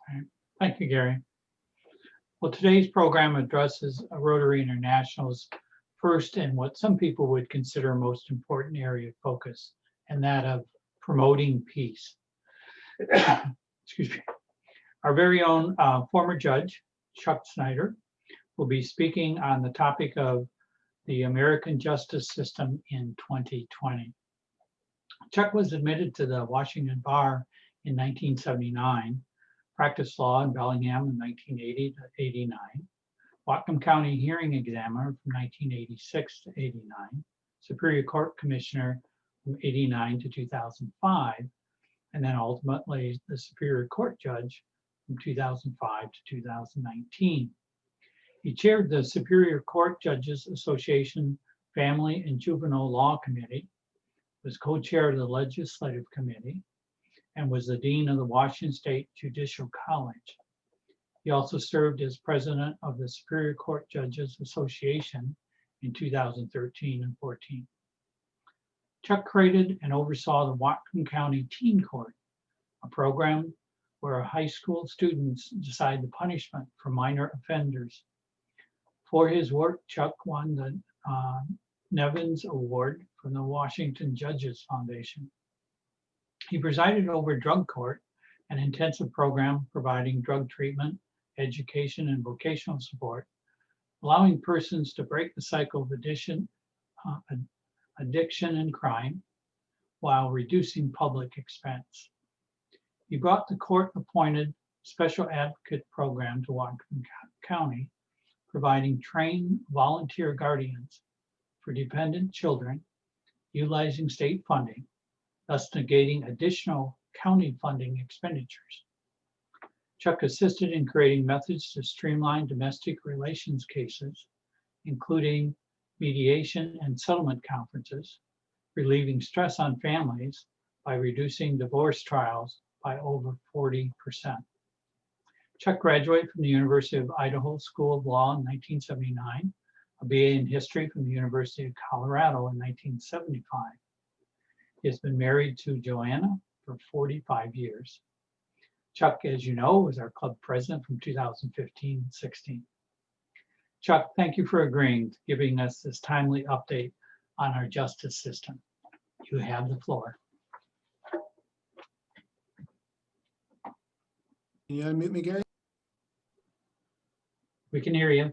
Right. Thank you, Gary. Well, today's program addresses Rotary International's first and what some people would consider most important area of focus, and that of promoting peace. Excuse me. Our very own former judge, Chuck Snyder, will be speaking on the topic of the American justice system in 2020. Chuck was admitted to the Washington Bar in 1979, practiced law in Bellingham in 1980 to 89, Whatcom County hearing examiner from 1986 to 89, Superior Court Commissioner from 89 to 2005, and then ultimately the Superior Court Judge from 2005 to 2019. He chaired the Superior Court Judges Association Family and Juvenile Law Committee, was co-chair of the Legislative Committee, and was the Dean of the Washington State Judicial College. He also served as president of the Superior Court Judges Association in 2013 and 14. Chuck created and oversaw the Whatcom County Teen Court, a program where high school students decide the punishment for minor offenders. For his work, Chuck won the Nevins Award from the Washington Judges Foundation. He presided over drug court, an intensive program providing drug treatment, education, and vocational support, allowing persons to break the cycle of addiction and crime while reducing public expense. He brought the court-appointed special advocate program to Whatcom County, providing trained volunteer guardians for dependent children, utilizing state funding, thus negating additional county funding expenditures. Chuck assisted in creating methods to streamline domestic relations cases, including mediation and settlement conferences, relieving stress on families by reducing divorce trials by over 40%. Chuck graduated from the University of Idaho School of Law in 1979, a BA in History from the University of Colorado in 1975. He has been married to Joanna for 45 years. Chuck, as you know, was our club president from 2015 and 16. Chuck, thank you for agreeing to giving us this timely update on our justice system. You have the floor. Can you unmute me, Gary? We can hear you.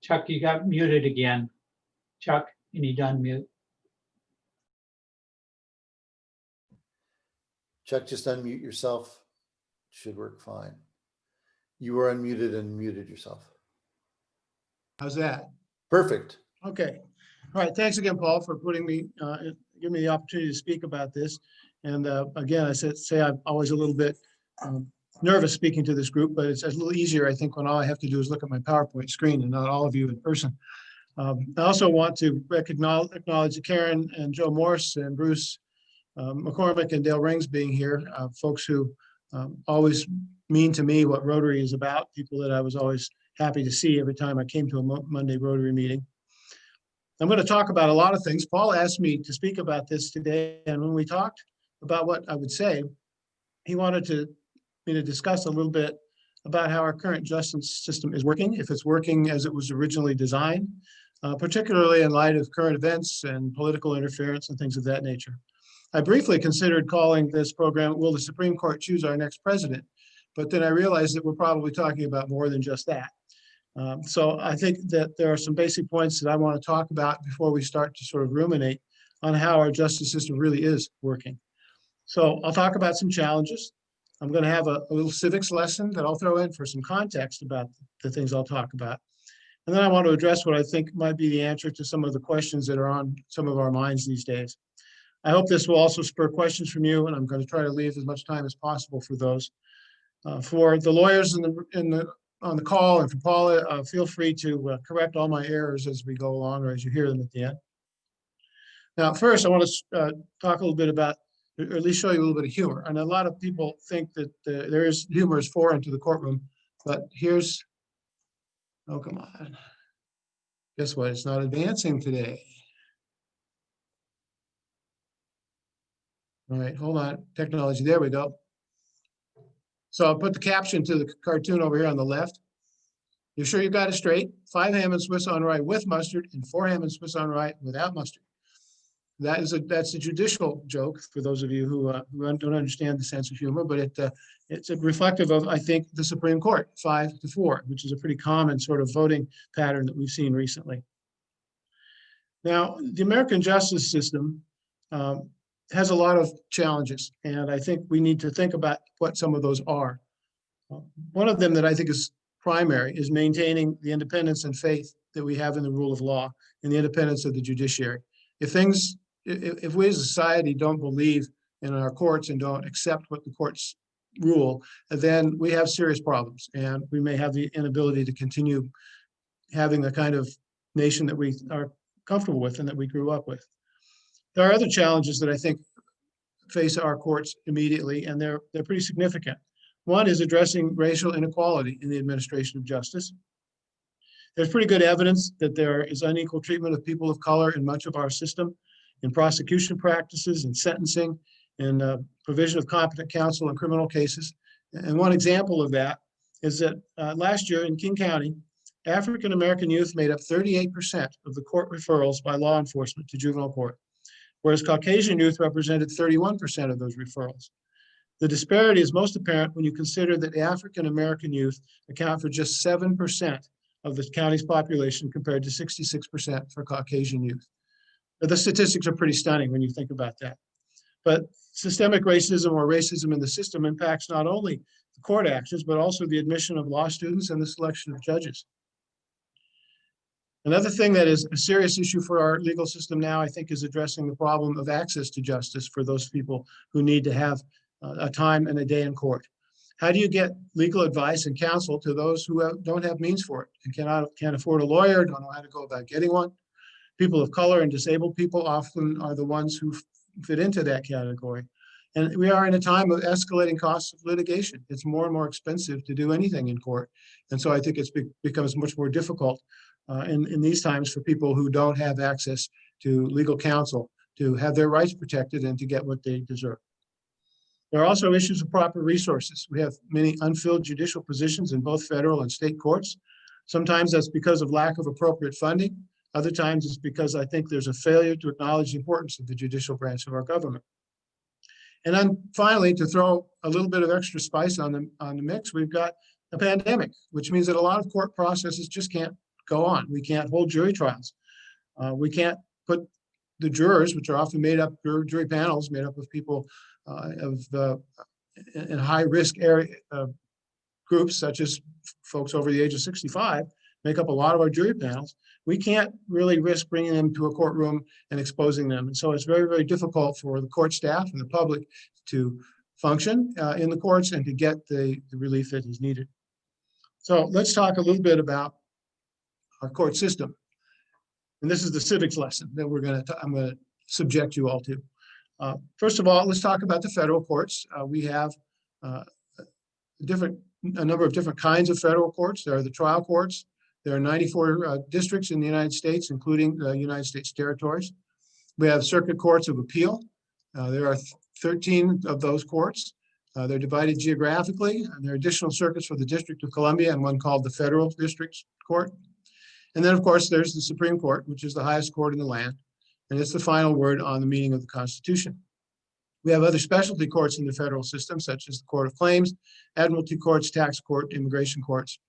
Chuck, you got muted again. Chuck, you need to unmute. Chuck, just unmute yourself. Should work fine. You were unmuted and muted yourself. How's that? Perfect. Okay. All right. Thanks again, Paul, for giving me the opportunity to speak about this. And again, I say I'm always a little bit nervous speaking to this group, but it's a little easier, I think, when all I have to do is look at my PowerPoint screen and not all of you in person. I also want to acknowledge Karen and Joe Morse and Bruce McCormick and Dale Rings being here, folks who always mean to me what Rotary is about, people that I was always happy to see every time I came to a Monday Rotary meeting. I'm going to talk about a lot of things. Paul asked me to speak about this today, and when we talked about what I would say, he wanted me to discuss a little bit about how our current justice system is working, if it's working as it was originally designed, particularly in light of current events and political interference and things of that nature. I briefly considered calling this program, Will the Supreme Court Choose Our Next President? But then I realized that we're probably talking about more than just that. So I think that there are some basic points that I want to talk about before we start to sort of ruminate on how our justice system really is working. So I'll talk about some challenges. I'm going to have a little civics lesson that I'll throw in for some context about the things I'll talk about. And then I want to address what I think might be the answer to some of the questions that are on some of our minds these days. I hope this will also spur questions from you, and I'm going to try to leave as much time as possible for those. For the lawyers on the call and for Paula, feel free to correct all my errors as we go along or as you hear them at the end. Now, first, I want to talk a little bit about or at least show you a little bit of humor. And a lot of people think that there is humor is foreign to the courtroom, but here's, oh, come on. Guess what? It's not advancing today. All right, hold on. Technology, there we go. So I'll put the caption to the cartoon over here on the left. You sure you got it straight? 5 ham and Swiss on rye with mustard and 4 ham and Swiss on rye without mustard. That's a judicial joke for those of you who don't understand the sense of humor, but it's reflective of, I think, the Supreme Court, 5-4, which is a pretty common sort of voting pattern that we've seen recently. Now, the American justice system has a lot of challenges, and I think we need to think about what some of those are. One of them that I think is primary is maintaining the independence and faith that we have in the rule of law and the independence of the judiciary. If we as a society don't believe in our courts and don't accept what the courts rule, then we have serious problems, and we may have the inability to continue having the kind of nation that we are comfortable with and that we grew up with. There are other challenges that I think face our courts immediately, and they're pretty significant. One is addressing racial inequality in the administration of justice. There's pretty good evidence that there is unequal treatment of people of color in much of our system, in prosecution practices, in sentencing, in provision of competent counsel in criminal cases. And one example of that is that last year in King County, African-American youth made up 38% of the court referrals by law enforcement to juvenile court, whereas Caucasian youth represented 31% of those referrals. The disparity is most apparent when you consider that African-American youth account for just 7% of the county's population compared to 66% for Caucasian youth. But the statistics are pretty stunning when you think about that. But systemic racism or racism in the system impacts not only the court actions, but also the admission of law students and the selection of judges. Another thing that is a serious issue for our legal system now, I think, is addressing the problem of access to justice for those people who need to have a time and a day in court. How do you get legal advice and counsel to those who don't have means for it and can't afford a lawyer, don't know how to go about getting one? People of color and disabled people often are the ones who fit into that category. And we are in a time of escalating costs of litigation. It's more and more expensive to do anything in court. And so I think it becomes much more difficult in these times for people who don't have access to legal counsel to have their rights protected and to get what they deserve. There are also issues of proper resources. We have many unfilled judicial positions in both federal and state courts. Sometimes that's because of lack of appropriate funding. Other times it's because I think there's a failure to acknowledge the importance of the judicial branch of our government. And then finally, to throw a little bit of extra spice on the mix, we've got a pandemic, which means that a lot of court processes just can't go on. We can't hold jury trials. We can't put the jurors, which are often made up, jury panels made up of people in high-risk area groups, such as folks over the age of 65, make up a lot of our jury panels. We can't really risk bringing them to a courtroom and exposing them. And so it's very, very difficult for the court staff and the public to function in the courts and to get the relief that is needed. So let's talk a little bit about our court system. And this is the civics lesson that I'm going to subject you all to. First of all, let's talk about the federal courts. We have a number of different kinds of federal courts. There are the trial courts. There are 94 districts in the United States, including the United States territories. We have circuit courts of appeal. There are 13 of those courts. They're divided geographically, and there are additional circuits for the District of Columbia and one called the Federal District Court. And then, of course, there's the Supreme Court, which is the highest court in the land, and it's the final word on the meaning of the Constitution. We have other specialty courts in the federal system, such as the Court of Claims, Admiralty courts, tax court, immigration courts.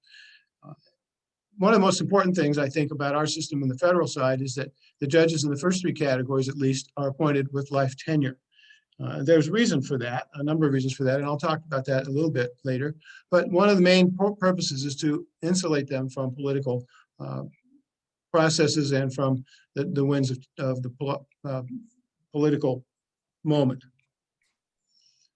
One of the most important things I think about our system in the federal side is that the judges in the first three categories, at least, are appointed with life tenure. There's reason for that, a number of reasons for that, and I'll talk about that a little bit later. But one of the main purposes is to insulate them from political processes and from the winds of the political moment.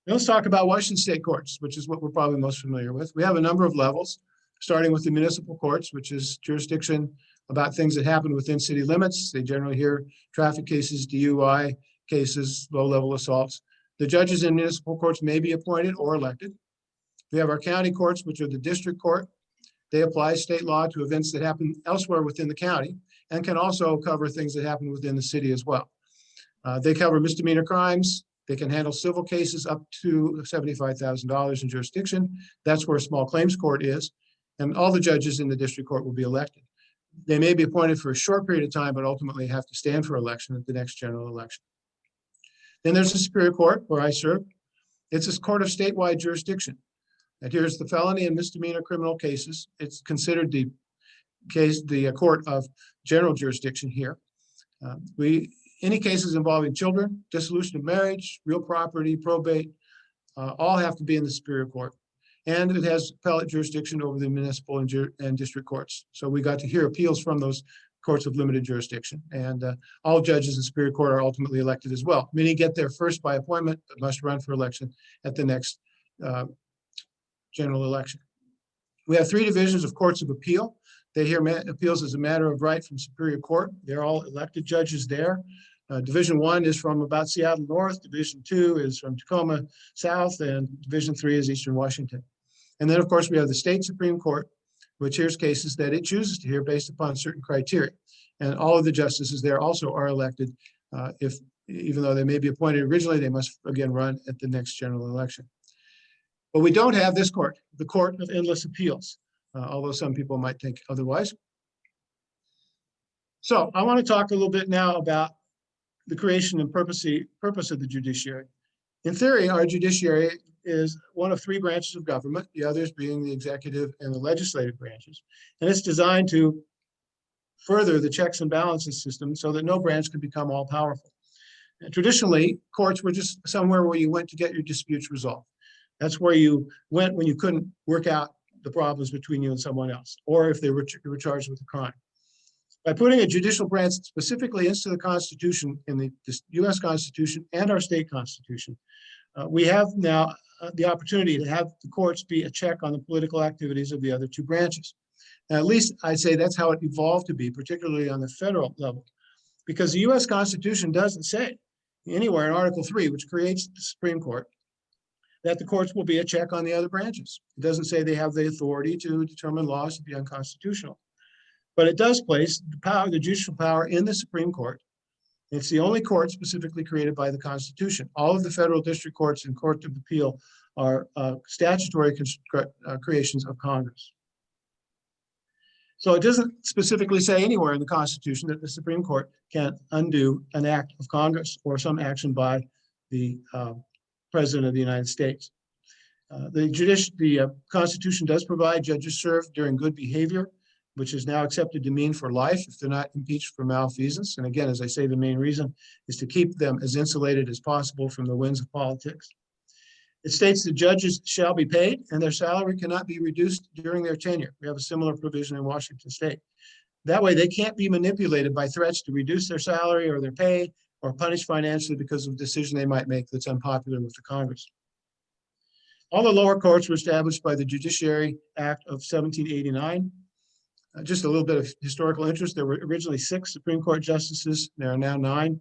Now let's talk about Washington state courts, which is what we're probably most familiar with. We have a number of levels, starting with the municipal courts, which is jurisdiction about things that happen within city limits. They generally hear traffic cases, DUI cases, low-level assaults. The judges in municipal courts may be appointed or elected. We have our county courts, which are the district court. They apply state law to events that happen elsewhere within the county and can also cover things that happen within the city as well. They cover misdemeanor crimes. They can handle civil cases up to $75,000 in jurisdiction. That's where a small claims court is. And all the judges in the district court will be elected. They may be appointed for a short period of time, but ultimately have to stand for election at the next general election. Then there's the Superior Court, where I serve. It's a court of statewide jurisdiction. It hears the felony and misdemeanor criminal cases. It's considered the court of general jurisdiction here. Any cases involving children, dissolution of marriage, real property, probate, all have to be in the Superior Court. And it has appellate jurisdiction over the municipal and district courts. So we got to hear appeals from those courts of limited jurisdiction. And all judges in Superior Court are ultimately elected as well. Many get there first by appointment, but must run for election at the next general election. We have 3 divisions of courts of appeal. They hear appeals as a matter of right from Superior Court. They're all elected judges there. Division 1 is from about Seattle North. Division 2 is from Tacoma South, and Division 3 is Eastern Washington. And then, of course, we have the state Supreme Court, which hears cases that it chooses to hear based upon certain criteria. And all of the justices there also are elected. Even though they may be appointed originally, they must again run at the next general election. But we don't have this court, the Court of Endless Appeals, although some people might think otherwise. So I want to talk a little bit now about the creation and purpose of the judiciary. In theory, our judiciary is one of 3 branches of government, the others being the executive and the legislative branches. And it's designed to further the checks and balances system so that no branch can become all powerful. And traditionally, courts were just somewhere where you went to get your disputes resolved. That's where you went when you couldn't work out the problems between you and someone else, or if they were charged with a crime. By putting a judicial branch specifically into the Constitution, in the US Constitution and our state Constitution, we have now the opportunity to have the courts be a check on the political activities of the other 2 branches. Now, at least I'd say that's how it evolved to be, particularly on the federal level, because the US Constitution doesn't say anywhere in Article 3, which creates the Supreme Court, that the courts will be a check on the other branches. It doesn't say they have the authority to determine laws to be unconstitutional. But it does place the judicial power in the Supreme Court. It's the only court specifically created by the Constitution. All of the federal district courts and court of appeal are statutory creations of Congress. So it doesn't specifically say anywhere in the Constitution that the Supreme Court can undo an act of Congress or some action by the President of the United States. The Constitution does provide judges serve during good behavior, which is now accepted to mean for life if they're not impeached for malfeasance. And again, as I say, the main reason is to keep them as insulated as possible from the winds of politics. It states that judges shall be paid and their salary cannot be reduced during their tenure. We have a similar provision in Washington State. That way, they can't be manipulated by threats to reduce their salary or their pay or punished financially because of a decision they might make that's unpopular with the Congress. All the lower courts were established by the Judiciary Act of 1789. Just a little bit of historical interest. There were originally 6 Supreme Court justices. There are now 9.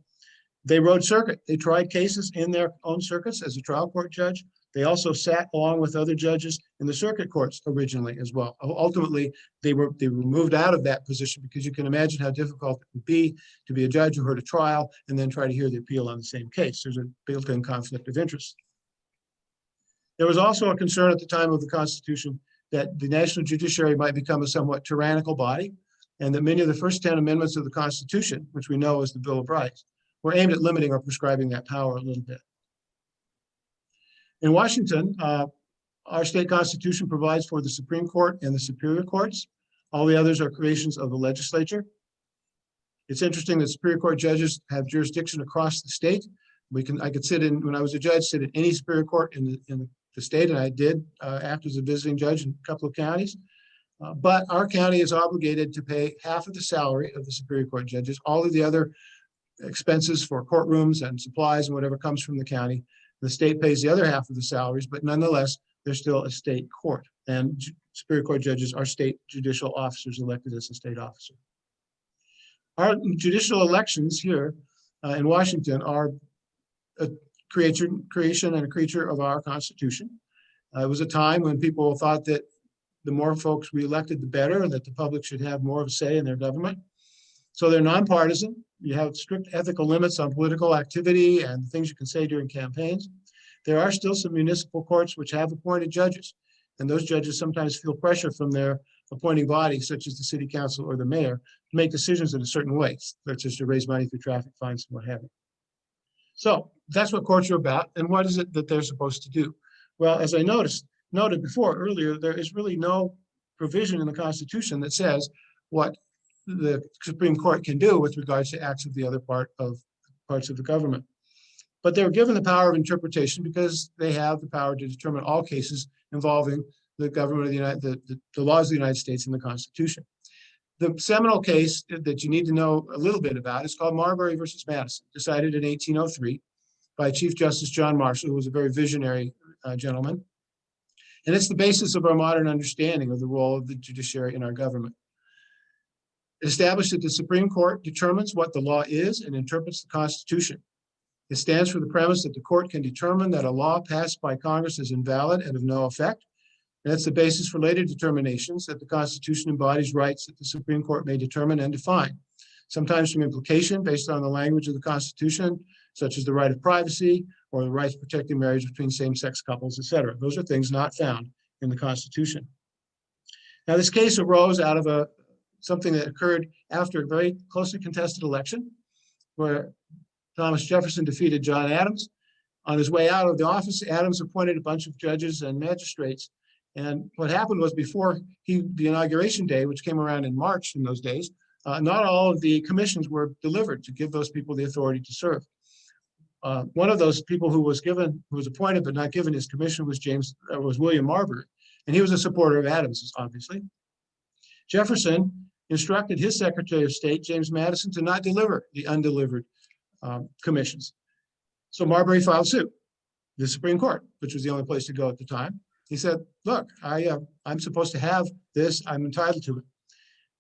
They rode circuit. They tried cases in their own circuits as a trial court judge. They also sat along with other judges in the circuit courts originally as well. Ultimately, they were moved out of that position because you can imagine how difficult it would be to be a judge who heard a trial and then try to hear the appeal on the same case. There's a built-in conflict of interest. There was also a concern at the time of the Constitution that the national judiciary might become a somewhat tyrannical body, and that many of the first 10 amendments of the Constitution, which we know as the Bill of Rights, were aimed at limiting or prescribing that power a little bit. In Washington, our state constitution provides for the Supreme Court and the Superior Courts. All the others are creations of the legislature. It's interesting that Superior Court judges have jurisdiction across the state. I could sit in, when I was a judge, sit in any Superior Court in the state, and I did act as a visiting judge in a couple of counties. But our county is obligated to pay half of the salary of the Superior Court judges. All of the other expenses for courtrooms and supplies and whatever comes from the county, the state pays the other half of the salaries, but nonetheless, they're still a state court. And Superior Court judges are state judicial officers elected as a state officer. Our judicial elections here in Washington are creation and a creature of our Constitution. It was a time when people thought that the more folks we elected, the better, and that the public should have more of a say in their government. So they're nonpartisan. You have strict ethical limits on political activity and things you can say during campaigns. There are still some municipal courts which have appointed judges, and those judges sometimes feel pressure from their appointing bodies, such as the city council or the mayor, to make decisions in a certain way, such as to raise money through traffic fines and what have you. So that's what courts are about, and what is it that they're supposed to do? Well, as I noted before earlier, there is really no provision in the Constitution that says what the Supreme Court can do with regards to acts of the other parts of the government. But they were given the power of interpretation because they have the power to determine all cases involving the government of the laws of the United States and the Constitution. The seminal case that you need to know a little bit about is called Marbury versus Madison, decided in 1803 by Chief Justice John Marshall, who was a very visionary gentleman. And it's the basis of our modern understanding of the role of the judiciary in our government. It established that the Supreme Court determines what the law is and interprets the Constitution. It stands for the premise that the court can determine that a law passed by Congress is invalid and of no effect. And that's the basis for later determinations that the Constitution embodies rights that the Supreme Court may determine and define, sometimes from implication based on the language of the Constitution, such as the right of privacy or the right to protecting marriage between same-sex couples, etc. Those are things not found in the Constitution. Now, this case arose out of something that occurred after a very closely contested election, where Thomas Jefferson defeated John Adams. On his way out of the office, Adams appointed a bunch of judges and magistrates. And what happened was, before the inauguration day, which came around in March in those days, not all of the commissions were delivered to give those people the authority to serve. One of those people who was appointed but not given his commission was William Marbury, and he was a supporter of Adams, obviously. Jefferson instructed his Secretary of State, James Madison, to not deliver the undelivered commissions. So Marbury filed suit, the Supreme Court, which was the only place to go at the time. He said, look, I'm supposed to have this, I'm entitled to it.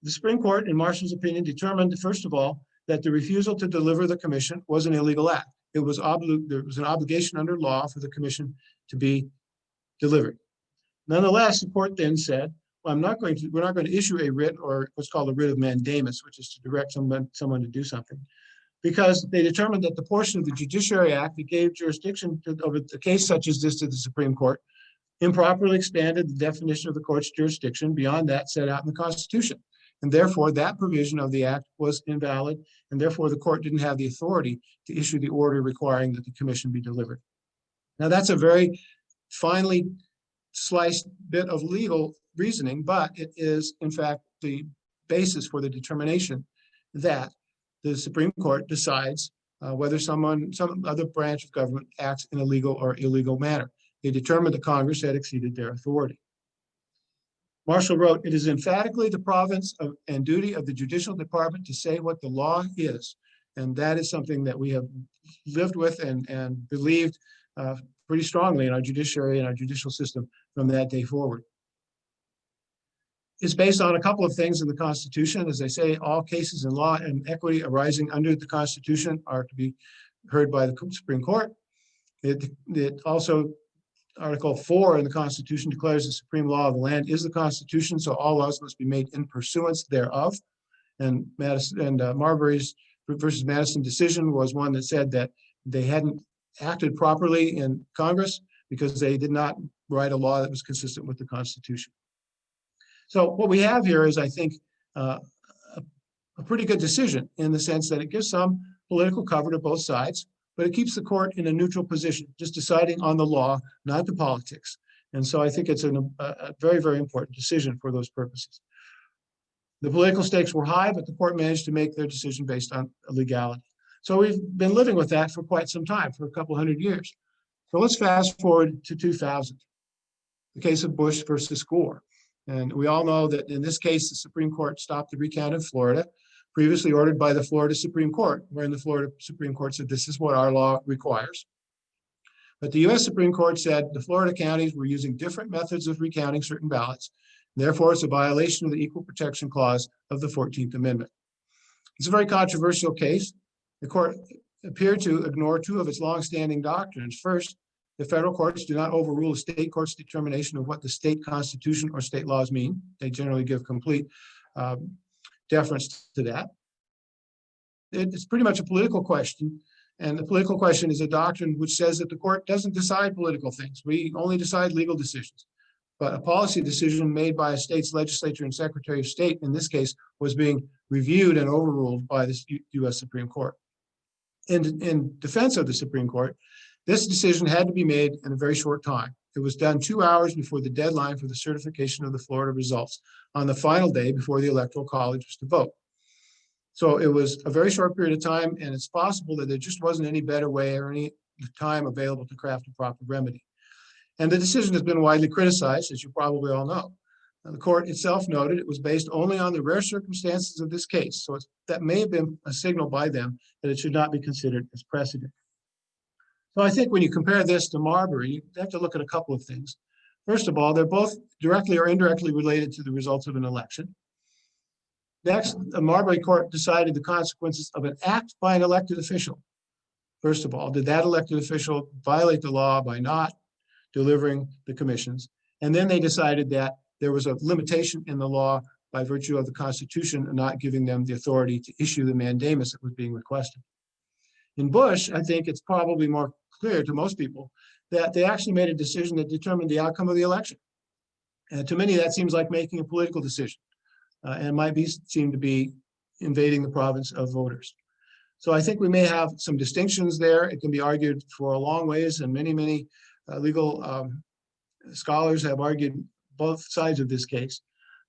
The Supreme Court, in Marshall's opinion, determined, first of all, that the refusal to deliver the commission was an illegal act. There was an obligation under law for the commission to be delivered. Nonetheless, the court then said, well, we're not going to issue a writ, or what's called a writ of mandamus, which is to direct someone to do something, because they determined that the portion of the Judiciary Act that gave jurisdiction over a case such as this to the Supreme Court improperly expanded the definition of the court's jurisdiction beyond that set out in the Constitution. And therefore, that provision of the act was invalid, and therefore the court didn't have the authority to issue the order requiring that the commission be delivered. Now, that's a very finely sliced bit of legal reasoning, but it is, in fact, the basis for the determination that the Supreme Court decides whether some other branch of government acts in a legal or illegal manner. They determined that Congress had exceeded their authority. Marshall wrote, "It is emphatically the province and duty of the judicial department to say what the law is." And that is something that we have lived with and believed pretty strongly in our judiciary and our judicial system from that day forward. It's based on a couple of things in the Constitution. As I say, all cases in law and equity arising under the Constitution are to be heard by the Supreme Court. It also, Article 4 in the Constitution declares the supreme law of the land is the Constitution, so all laws must be made in pursuance thereof. And Marbury's versus Madison decision was one that said that they hadn't acted properly in Congress because they did not write a law that was consistent with the Constitution. So what we have here is, I think, a pretty good decision in the sense that it gives some political cover to both sides, but it keeps the court in a neutral position, just deciding on the law, not the politics. And so I think it's a very, very important decision for those purposes. The political stakes were high, but the court managed to make their decision based on legality. So we've been living with that for quite some time, for a couple hundred years. So let's fast forward to 2000, the case of Bush versus Gore. And we all know that in this case, the Supreme Court stopped the recount in Florida, previously ordered by the Florida Supreme Court, wherein the Florida Supreme Court said this is what our law requires. But the US Supreme Court said the Florida counties were using different methods of recounting certain ballots. Therefore, it's a violation of the Equal Protection Clause of the 14th Amendment. It's a very controversial case. The court appeared to ignore two of its longstanding doctrines. First, the federal courts do not overrule a state court's determination of what the state constitution or state laws mean. They generally give complete deference to that. It's pretty much a political question. And the political question is a doctrine which says that the court doesn't decide political things. We only decide legal decisions. But a policy decision made by a state's legislature and Secretary of State, in this case, was being reviewed and overruled by the US Supreme Court. In defense of the Supreme Court, this decision had to be made in a very short time. It was done 2 hours before the deadline for the certification of the Florida results on the final day before the Electoral College was to vote. So it was a very short period of time, and it's possible that there just wasn't any better way or any time available to craft a proper remedy. And the decision has been widely criticized, as you probably all know. And the court itself noted it was based only on the rare circumstances of this case. So that may have been a signal by them that it should not be considered as precedent. So I think when you compare this to Marbury, you have to look at a couple of things. First of all, they're both directly or indirectly related to the results of an election. Next, the Marbury court decided the consequences of an act by an elected official. First of all, did that elected official violate the law by not delivering the commissions? And then they decided that there was a limitation in the law by virtue of the Constitution and not giving them the authority to issue the mandamus that was being requested. In Bush, I think it's probably more clear to most people that they actually made a decision that determined the outcome of the election. And to many, that seems like making a political decision and might seem to be invading the province of voters. So I think we may have some distinctions there. It can be argued for a long ways, and many legal scholars have argued both sides of this case.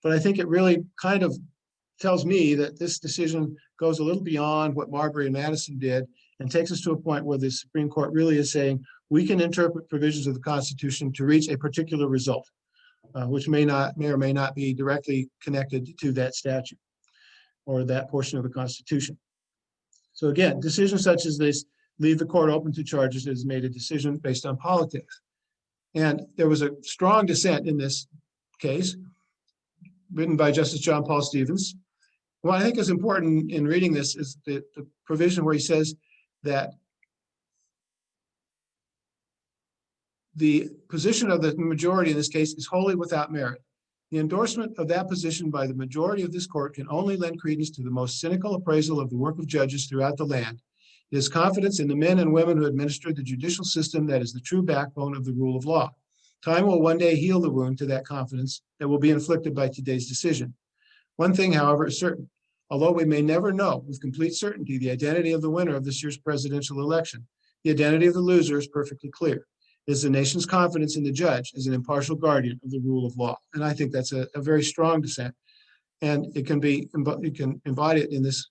But I think it really kind of tells me that this decision goes a little beyond what Marbury and Madison did and takes us to a point where the Supreme Court really is saying we can interpret provisions of the Constitution to reach a particular result, which may or may not be directly connected to that statute or that portion of the Constitution. So again, decisions such as this leave the court open to charges that has made a decision based on politics. And there was a strong dissent in this case, written by Justice John Paul Stevens. What I think is important in reading this is the provision where he says that the position of the majority in this case is wholly without merit. The endorsement of that position by the majority of this court can only lend credence to the most cynical appraisal of the work of judges throughout the land. It is confidence in the men and women who administer the judicial system that is the true backbone of the rule of law. Time will one day heal the wound to that confidence that will be inflicted by today's decision. One thing, however, is certain. Although we may never know with complete certainty the identity of the winner of this year's presidential election, the identity of the loser is perfectly clear. It is the nation's confidence in the judge as an impartial guardian of the rule of law. And I think that's a very strong dissent. And you can embody it in this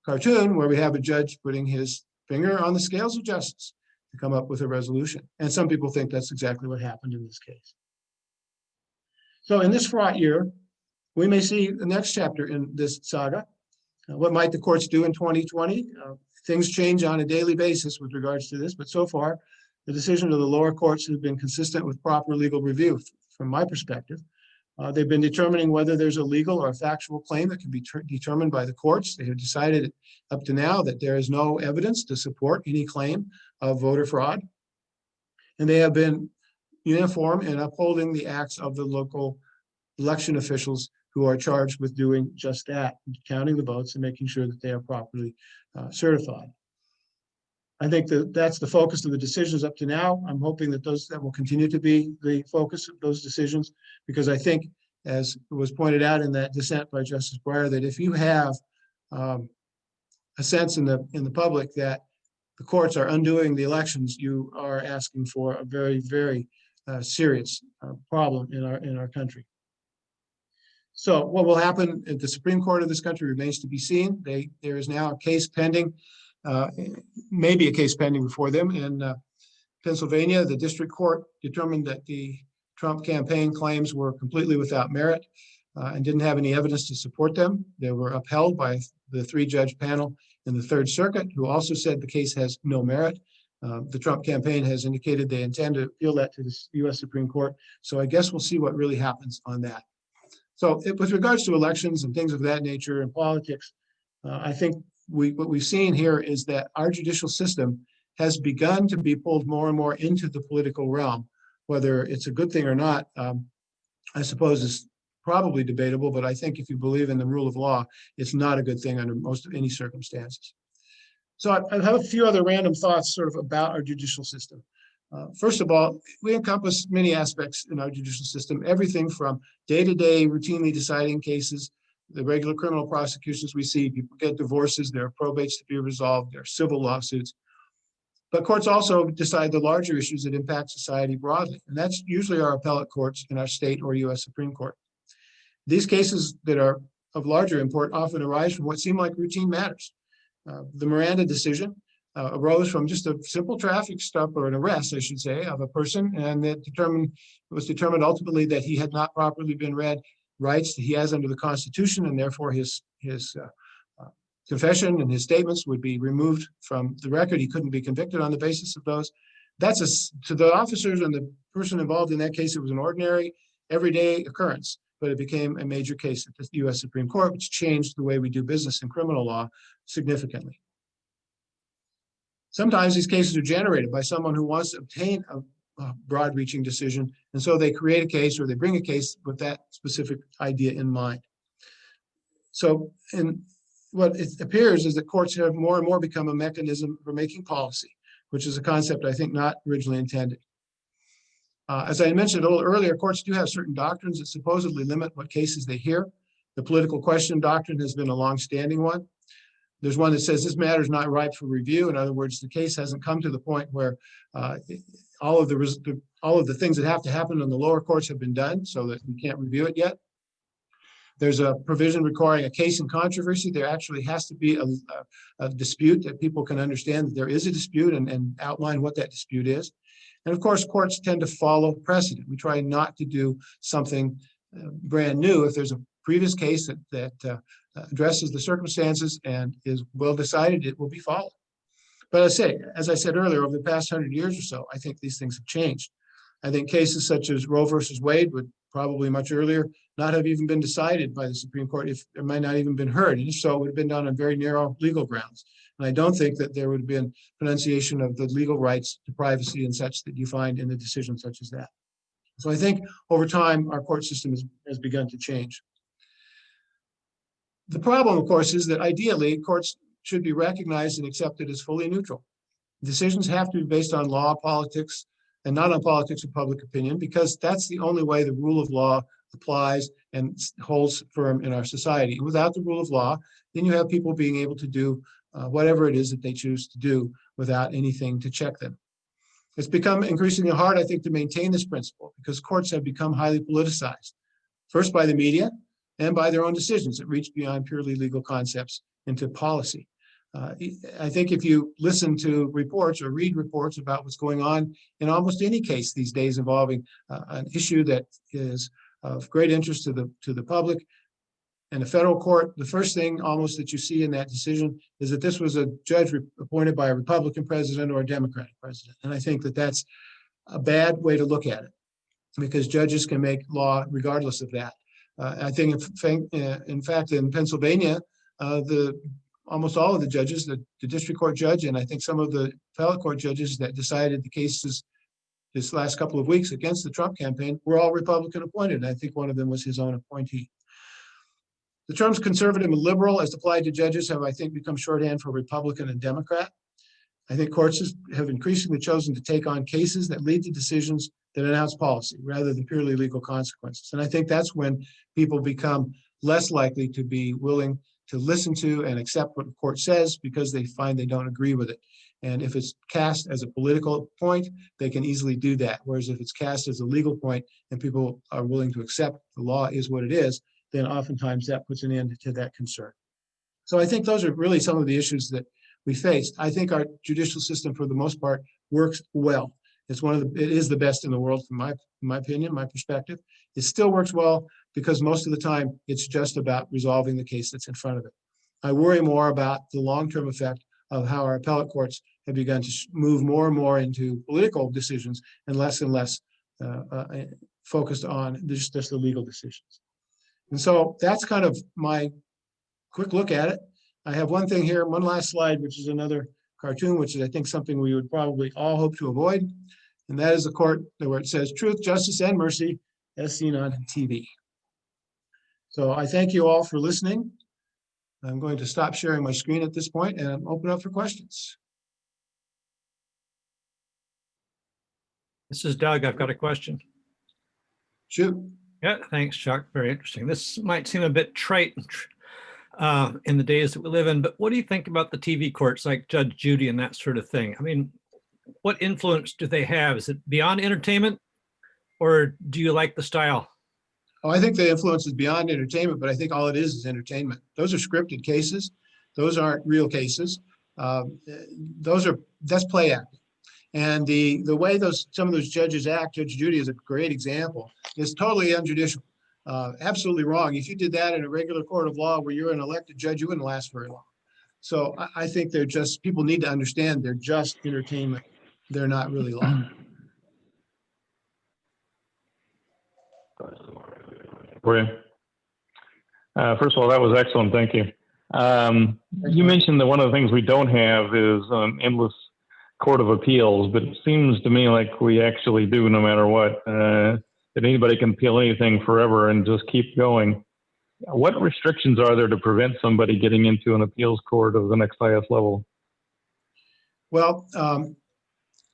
cartoon where we have a judge putting his finger on the scales of justice to come up with a resolution. And some people think that's exactly what happened in this case. So in this fraught year, we may see the next chapter in this saga. What might the courts do in 2020? Things change on a daily basis with regards to this, but so far, the decision of the lower courts has been consistent with proper legal review from my perspective. They've been determining whether there's a legal or a factual claim that can be determined by the courts. They have decided up to now that there is no evidence to support any claim of voter fraud. And they have been uniform in upholding the acts of the local election officials who are charged with doing just that, counting the votes and making sure that they are properly certified. I think that that's the focus of the decisions up to now. I'm hoping that that will continue to be the focus of those decisions, because I think, as was pointed out in that dissent by Justice Breyer, that if you have a sense in the public that the courts are undoing the elections, you are asking for a very, very serious problem in our country. So what will happen at the Supreme Court of this country remains to be seen. There is now a case pending, maybe a case pending before them in Pennsylvania. The district court determined that the Trump campaign claims were completely without merit and didn't have any evidence to support them. They were upheld by the 3-judge panel in the Third Circuit, who also said the case has no merit. The Trump campaign has indicated they intend to appeal that to the US Supreme Court. So I guess we'll see what really happens on that. So with regards to elections and things of that nature and politics, I think what we've seen here is that our judicial system has begun to be pulled more and more into the political realm. Whether it's a good thing or not, I suppose is probably debatable, but I think if you believe in the rule of law, it's not a good thing under most of any circumstances. So I have a few other random thoughts sort of about our judicial system. First of all, we encompass many aspects in our judicial system, everything from day-to-day routinely deciding cases, the regular criminal prosecutions we see, people get divorces, there are probates to be resolved, there are civil lawsuits. But courts also decide the larger issues that impact society broadly, and that's usually our appellate courts in our state or U.S. Supreme Court. These cases that are of larger import often arise from what seem like routine matters. The Miranda decision arose from just a simple traffic stop, or an arrest, I should say, of a person, and it was determined ultimately that he had not properly been read rights that he has under the Constitution, and therefore his confession and his statements would be removed from the record. He couldn't be convicted on the basis of those. To the officers and the person involved in that case, it was an ordinary, everyday occurrence, but it became a major case at the U.S. Supreme Court, which changed the way we do business in criminal law significantly. Sometimes these cases are generated by someone who wants to obtain a broad-reaching decision, and so they create a case or they bring a case with that specific idea in mind. So, what it appears is that courts have more and more become a mechanism for making policy, which is a concept I think not originally intended. As I mentioned a little earlier, courts do have certain doctrines that supposedly limit what cases they hear. The political question doctrine has been a long-standing one. There's one that says this matter is not ripe for review. In other words, the case hasn't come to the point where all of the things that have to happen in the lower courts have been done, so that we can't review it yet. There's a provision requiring a case in controversy. There actually has to be a dispute that people can understand that there is a dispute and outline what that dispute is. And of course, courts tend to follow precedent. We try not to do something brand new. If there's a previous case that addresses the circumstances and is well decided, it will be followed. But as I said earlier, over the past 100 years or so, I think these things have changed. I think cases such as Roe versus Wade would probably much earlier not have even been decided by the Supreme Court, if it might not even been heard. And if so, it would have been done on very narrow legal grounds. And I don't think that there would have been pronunciation of the legal rights to privacy and such that you find in a decision such as that. So I think over time, our court system has begun to change. The problem, of course, is that ideally courts should be recognized and accepted as fully neutral. Decisions have to be based on law, politics, and not on politics or public opinion, because that's the only way the rule of law applies and holds firm in our society. And without the rule of law, then you have people being able to do whatever it is that they choose to do without anything to check them. It's become increasingly hard, I think, to maintain this principle because courts have become highly politicized, first by the media and by their own decisions that reach beyond purely legal concepts into policy. I think if you listen to reports or read reports about what's going on in almost any case these days involving an issue that is of great interest to the public and the federal court, the first thing almost that you see in that decision is that this was a judge appointed by a Republican president or a Democratic president. And I think that that's a bad way to look at it, because judges can make law regardless of that. I think, in fact, in Pennsylvania, almost all of the judges, the district court judge, and I think some of the appellate court judges that decided the cases this last couple of weeks against the Trump campaign were all Republican appointed. And I think one of them was his own appointee. The terms conservative and liberal as applied to judges have, I think, become shorthand for Republican and Democrat. I think courts have increasingly chosen to take on cases that lead to decisions that announce policy rather than purely legal consequences. And I think that's when people become less likely to be willing to listen to and accept what the court says because they find they don't agree with it. And if it's cast as a political point, they can easily do that. Whereas if it's cast as a legal point and people are willing to accept the law is what it is, then oftentimes that puts an end to that concern. So I think those are really some of the issues that we face. I think our judicial system, for the most part, works well. It is the best in the world, from my opinion, my perspective. It still works well because most of the time it's just about resolving the case that's in front of it. I worry more about the long-term effect of how our appellate courts have begun to move more and more into political decisions and less focused on just the legal decisions. And so that's kind of my quick look at it. I have one thing here, one last slide, which is another cartoon, which is, I think, something we would probably all hope to avoid. And that is the court where it says truth, justice, and mercy as seen on TV. So I thank you all for listening. I'm going to stop sharing my screen at this point and open up for questions. This is Doug. I've got a question. Shoot. Yeah, thanks, Chuck. Very interesting. This might seem a bit trite in the days that we live in, but what do you think about the TV courts like Judge Judy and that sort of thing? I mean, what influence do they have? Is it beyond entertainment, or do you like the style? Oh, I think the influence is beyond entertainment, but I think all it is entertainment. Those are scripted cases. Those aren't real cases. That's play acting. And the way some of those judges act, Judge Judy is a great example, is totally unjudicial, absolutely wrong. If you did that in a regular court of law where you're an elected judge, you wouldn't last very long. So I think people need to understand they're just entertainment. They're not really law. For you. First of all, that was excellent. Thank you. You mentioned that one of the things we don't have is endless court of appeals, but it seems to me like we actually do, no matter what. That anybody can appeal anything forever and just keep going. What restrictions are there to prevent somebody getting into an appeals court of the next highest level? Well,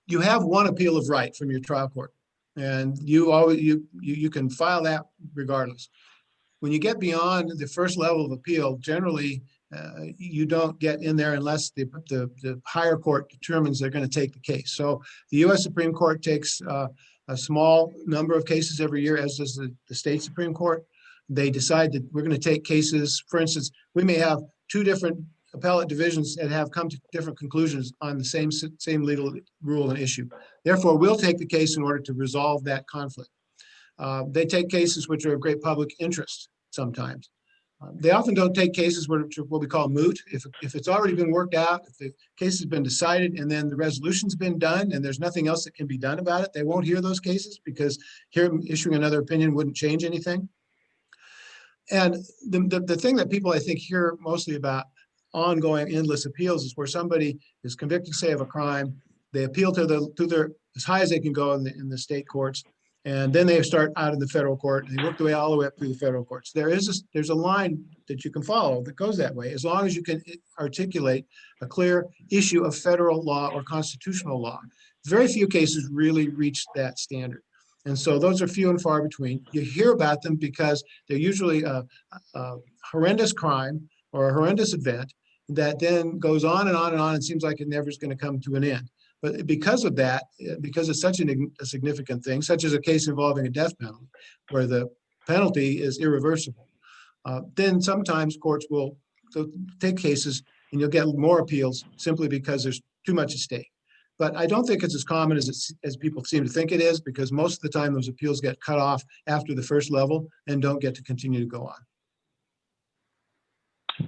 you have one appeal of right from your trial court, and you can file that regardless. When you get beyond the first level of appeal, generally you don't get in there unless the higher court determines they're going to take the case. So the U.S. Supreme Court takes a small number of cases every year, as does the state Supreme Court. They decide that we're going to take cases. For instance, we may have two different appellate divisions that have come to different conclusions on the same legal rule and issue. Therefore, we'll take the case in order to resolve that conflict. They take cases which are of great public interest sometimes. They often don't take cases which are what we call moot. If it's already been worked out, if the case has been decided and then the resolution's been done and there's nothing else that can be done about it, they won't hear those cases because issuing another opinion wouldn't change anything. And the thing that people, I think, hear mostly about ongoing endless appeals is where somebody is convicted, say, of a crime. They appeal to their as high as they can go in the state courts, and then they start out in the federal court. And they work their way all the way up through the federal courts. There's a line that you can follow that goes that way, as long as you can articulate a clear issue of federal law or constitutional law. Very few cases really reach that standard. And so those are few and far between. You hear about them because they're usually a horrendous crime or a horrendous event that then goes on and on and on and seems like it never is going to come to an end. But because of that, because it's such a significant thing, such as a case involving a death penalty, where the penalty is irreversible, then sometimes courts will take cases and you'll get more appeals simply because there's too much at stake. But I don't think it's as common as people seem to think it is, because most of the time those appeals get cut off after the first level and don't get to continue to go on.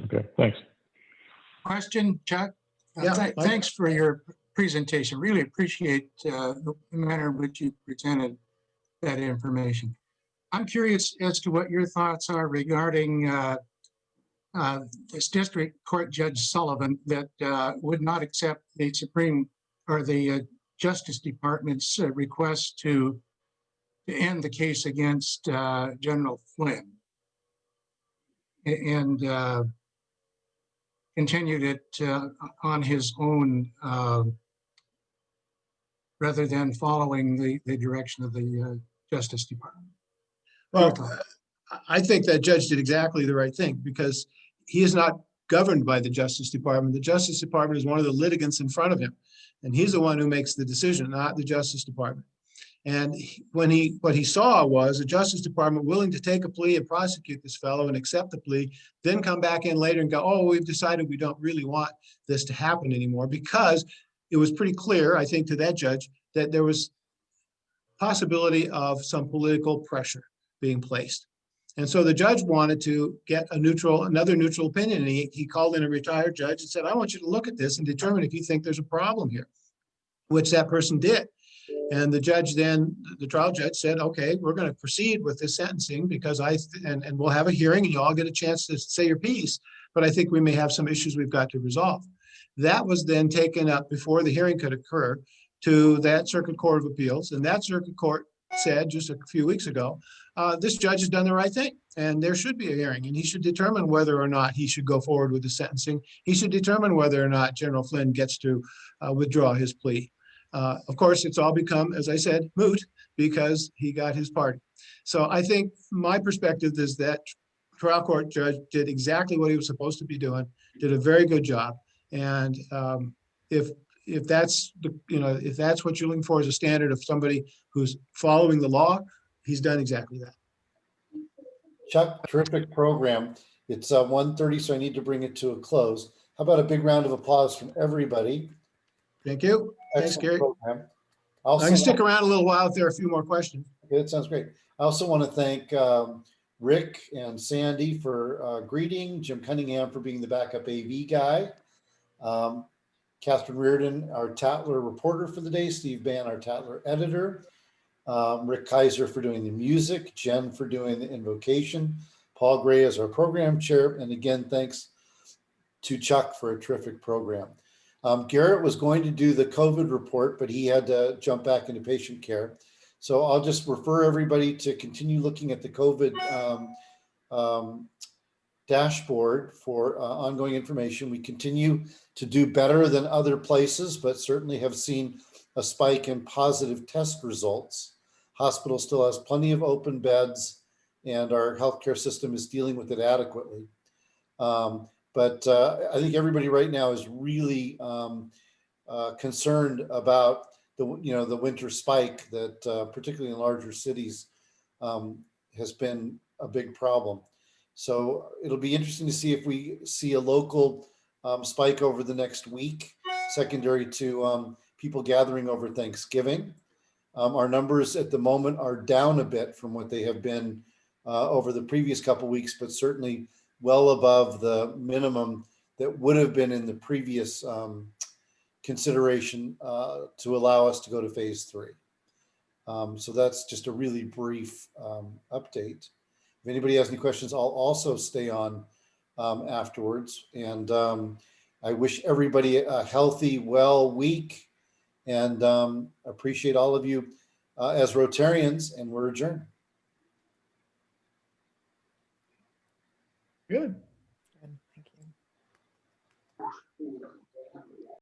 Okay, thanks. Question, Chuck? Yeah, Mike. Thanks for your presentation. Really appreciate the manner in which you presented that information. I'm curious as to what your thoughts are regarding this District Court Judge Sullivan that would not accept the Supreme or the Justice Department's request to end the case against General Flynn and continued it on his own rather than following the direction of the Justice Department. Well, I think that judge did exactly the right thing, because he is not governed by the Justice Department. The Justice Department is one of the litigants in front of him, and he's the one who makes the decision, not the Justice Department. And what he saw was the Justice Department willing to take a plea and prosecute this fellow and accept the plea, then come back in later and go, oh, we've decided we don't really want this to happen anymore, because it was pretty clear, I think, to that judge that there was possibility of some political pressure being placed. And so the judge wanted to get another neutral opinion. And he called in a retired judge and said, I want you to look at this and determine if you think there's a problem here, which that person did. And the judge then, the trial judge said, okay, we're going to proceed with this sentencing because and we'll have a hearing and you all get a chance to say your piece. but I think we may have some issues we've got to resolve. That was then taken up before the hearing could occur to that Circuit Court of Appeals, and that Circuit Court said just a few weeks ago, this judge has done the right thing, and there should be a hearing, and he should determine whether or not he should go forward with the sentencing. He should determine whether or not General Flynn gets to withdraw his plea. Of course, it's all become, as I said, moot because he got his pardon. So I think my perspective is that trial court judge did exactly what he was supposed to be doing, did a very good job. And if that's if that's what you're looking for as a standard of somebody who's following the law, he's done exactly that. Chuck, terrific program. It's 1:30, so I need to bring it to a close. How about a big round of applause from everybody? Thank you. Thanks, Excellent Gary. program. I Also, can stick around a little while if there are a few more questions. that sounds great. I also want to thank Rick and Sandy for greeting, Jim Cunningham for being the backup AV guy, Catherine Reardon, our Tatler reporter for the day, Steve Bann, our Tatler editor, Rick Kaiser for doing the music, Jen for doing the invocation, Paul Gray as our program chair, and again, thanks to Chuck for a terrific program. Garrett was going to do the COVID report, but he had to jump back into patient care. So I'll just refer everybody to continue looking at the COVID dashboard for ongoing information. We continue to do better than other places, but certainly have seen a spike in positive test results. Hospital still has plenty of open beds, and our healthcare system is dealing with it adequately. But I think everybody right now is really concerned about the winter spike that particularly in larger cities has been a big problem. So it'll be interesting to see if we see a local spike over the next week, secondary to people gathering over Thanksgiving. Our numbers at the moment are down a bit from what they have been over the previous couple of weeks, but certainly well above the minimum that would have been in the previous consideration to allow us to go to phase 3. So that's just a really brief update. If anybody has any questions, I'll also stay on afterwards. And I wish everybody a healthy, well week, and appreciate all of you as Rotarians, and we're adjourned. Good.